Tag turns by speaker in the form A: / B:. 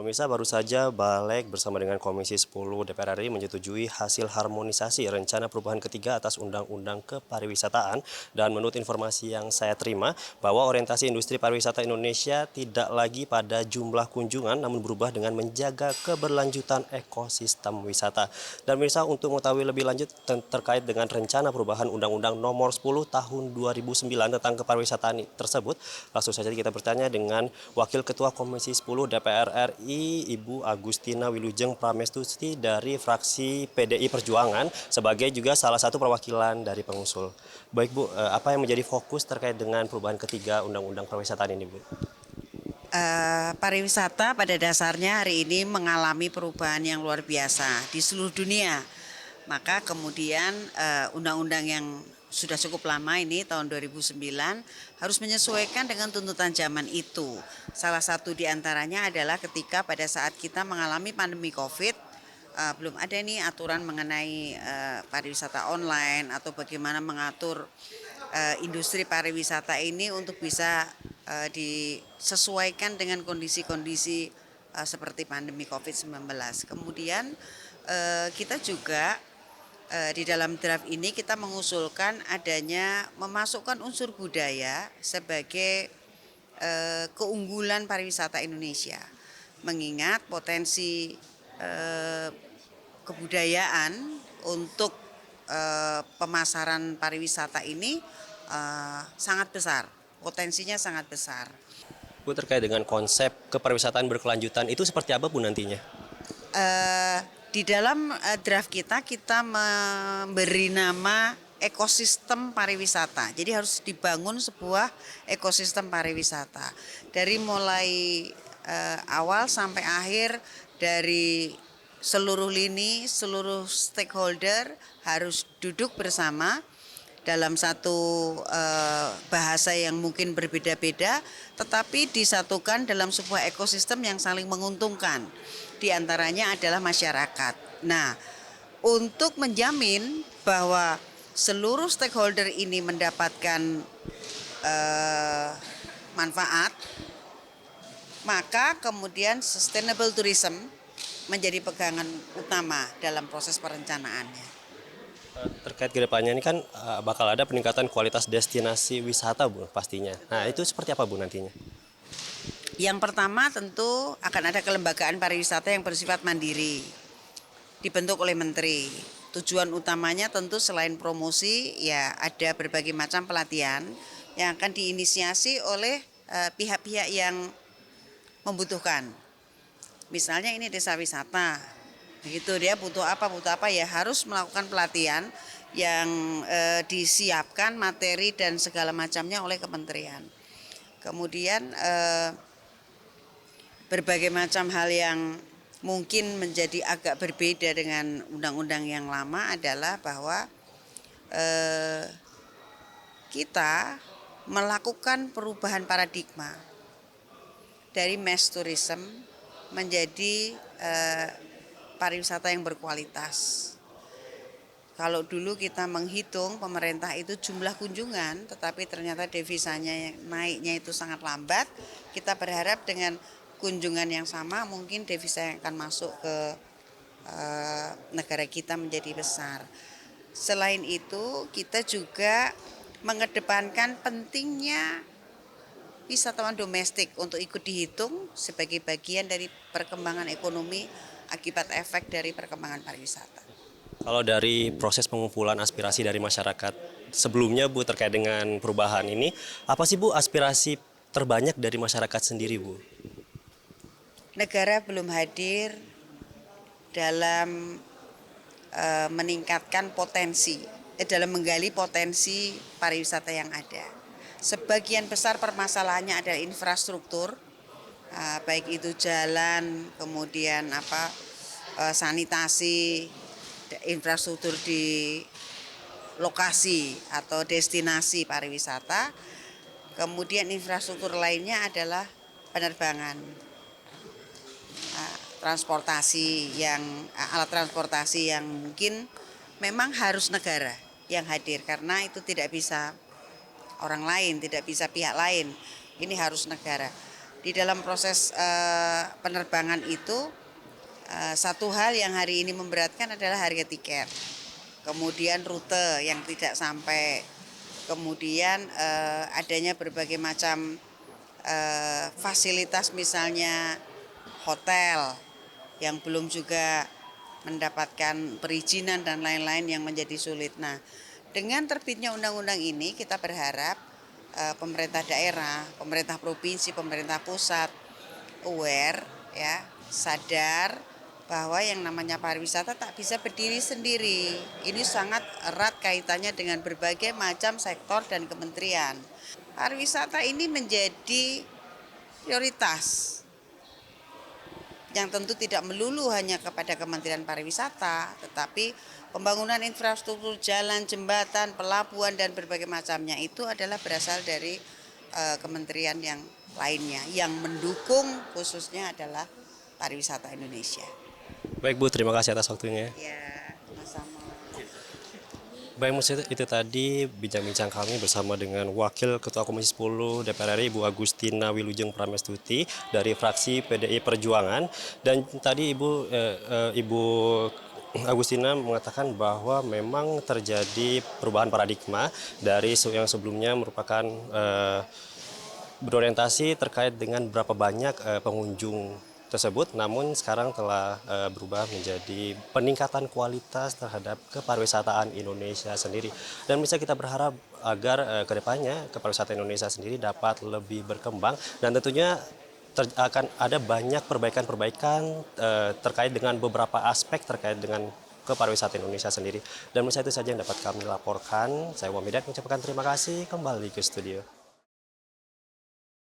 A: Pemirsa, baru saja Balik bersama dengan Komisi 10 DPR RI menyetujui hasil harmonisasi rencana perubahan ketiga atas Undang-Undang Kepariwisataan. Dan menurut informasi yang saya terima, bahwa orientasi industri pariwisata Indonesia tidak lagi pada jumlah kunjungan, namun berubah dengan menjaga keberlanjutan ekosistem wisata. Dan pemirsa, untuk mengetahui lebih lanjut terkait dengan rencana perubahan Undang-Undang Nomor 10 Tahun 2009 tentang kepariwisataan tersebut, langsung saja kita bertanya dengan Wakil Ketua Komisi 10 DPR RI, Ibu Agustina Wilujeng Pramestuti dari fraksi PDI Perjuangan sebagai juga salah satu perwakilan dari pengusul. Baik Bu, apa yang menjadi fokus terkait dengan perubahan ketiga Undang-Undang Pariwisata ini Bu?
B: Pariwisata pada dasarnya hari ini mengalami perubahan yang luar biasa di seluruh dunia. Maka kemudian undang-undang yang sudah cukup lama ini tahun 2009 harus menyesuaikan dengan tuntutan zaman itu. Salah satu di antaranya adalah ketika pada saat kita mengalami pandemi Covid, belum ada nih aturan mengenai pariwisata online atau bagaimana mengatur industri pariwisata ini untuk bisa disesuaikan dengan kondisi-kondisi seperti pandemi Covid-19. Kemudian kita juga di dalam draft ini kita mengusulkan adanya memasukkan unsur budaya sebagai keunggulan pariwisata Indonesia, mengingat potensi kebudayaan untuk pemasaran pariwisata ini sangat besar, potensinya sangat besar.
A: Bu, terkait dengan konsep kepariwisataan berkelanjutan itu seperti apa Bu nantinya?
B: Di dalam draft kita memberi nama ekosistem pariwisata. Jadi harus dibangun sebuah ekosistem pariwisata. Dari mulai awal sampai akhir, dari seluruh lini, seluruh stakeholder harus duduk bersama dalam satu bahasa yang mungkin berbeda-beda, tetapi disatukan dalam sebuah ekosistem yang saling menguntungkan. Di antaranya adalah masyarakat. Nah, untuk menjamin bahwa seluruh stakeholder ini mendapatkan manfaat, maka kemudian sustainable tourism menjadi pegangan utama dalam proses perencanaannya.
A: Terkait kedepannya ini kan bakal ada peningkatan kualitas destinasi wisata Bu pastinya. Nah itu seperti apa Bu nantinya?
B: Yang pertama tentu akan ada kelembagaan pariwisata yang bersifat mandiri, dibentuk oleh menteri. Tujuan utamanya tentu selain promosi, ya ada berbagai macam pelatihan yang akan diinisiasi oleh pihak-pihak yang membutuhkan. Misalnya ini desa wisata, begitu dia butuh apa ya harus melakukan pelatihan yang disiapkan materi dan segala macamnya oleh kementerian. Kemudian berbagai macam hal yang mungkin menjadi agak berbeda dengan undang-undang yang lama adalah bahwa kita melakukan perubahan paradigma dari mass tourism menjadi pariwisata yang berkualitas. Kalau dulu kita menghitung pemerintah itu jumlah kunjungan, tetapi ternyata devisanya naiknya itu sangat lambat. Kita berharap dengan kunjungan yang sama mungkin devisa yang akan masuk ke negara kita menjadi besar. Selain itu kita juga mengedepankan pentingnya wisatawan domestik untuk ikut dihitung sebagai bagian dari perkembangan ekonomi akibat efek dari perkembangan pariwisata.
A: Kalau dari proses pengumpulan aspirasi dari masyarakat sebelumnya Bu terkait dengan perubahan ini, apa sih Bu aspirasi terbanyak dari masyarakat sendiri Bu?
B: Negara belum hadir dalam meningkatkan potensi, dalam menggali potensi pariwisata yang ada. Sebagian besar permasalahannya adalah infrastruktur, baik itu jalan, kemudian sanitasi, infrastruktur di lokasi atau destinasi pariwisata. Kemudian infrastruktur lainnya adalah penerbangan, alat transportasi yang mungkin memang harus negara yang hadir karena itu tidak bisa orang lain, tidak bisa pihak lain. Ini harus negara. Di dalam proses penerbangan itu satu hal yang hari ini memberatkan adalah harga tiket, kemudian rute yang tidak sampai, kemudian adanya berbagai macam fasilitas, misalnya hotel yang belum juga mendapatkan perizinan dan lain-lain yang menjadi sulit. Nah, dengan terbitnya undang-undang ini kita berharap pemerintah daerah, pemerintah provinsi, pemerintah pusat aware, ya, sadar bahwa yang namanya pariwisata tak bisa berdiri sendiri. Ini sangat erat kaitannya dengan berbagai macam sektor dan kementerian. Pariwisata ini menjadi prioritas yang tentu tidak melulu hanya kepada Kementerian Pariwisata, tetapi pembangunan infrastruktur jalan, jembatan, pelabuhan, dan berbagai macamnya itu adalah berasal dari kementerian yang lainnya. Yang mendukung khususnya adalah pariwisata Indonesia.
A: Baik Bu, terima kasih atas waktunya.
B: Ya, sama-sama.
A: Baik, itu tadi bincang-bincang kami bersama dengan Wakil Ketua Komisi 10 DPR RI Ibu Agustina Wilujeng Pramestuti dari fraksi PDI Perjuangan. Dan tadi Ibu Agustina mengatakan bahwa memang terjadi perubahan paradigma dari yang sebelumnya merupakan berorientasi terkait dengan berapa banyak pengunjung tersebut, namun sekarang telah berubah menjadi peningkatan kualitas terhadap kepariwisataan Indonesia sendiri. Dan bisa kita berharap agar kedepannya kepariwisataan Indonesia sendiri dapat lebih berkembang, dan tentunya akan ada banyak perbaikan-perbaikan terkait dengan beberapa aspek terkait dengan kepariwisataan Indonesia sendiri. Dan itu saja yang dapat kami laporkan. Saya Muhammad mengucapkan terima kasih, kembali ke studio.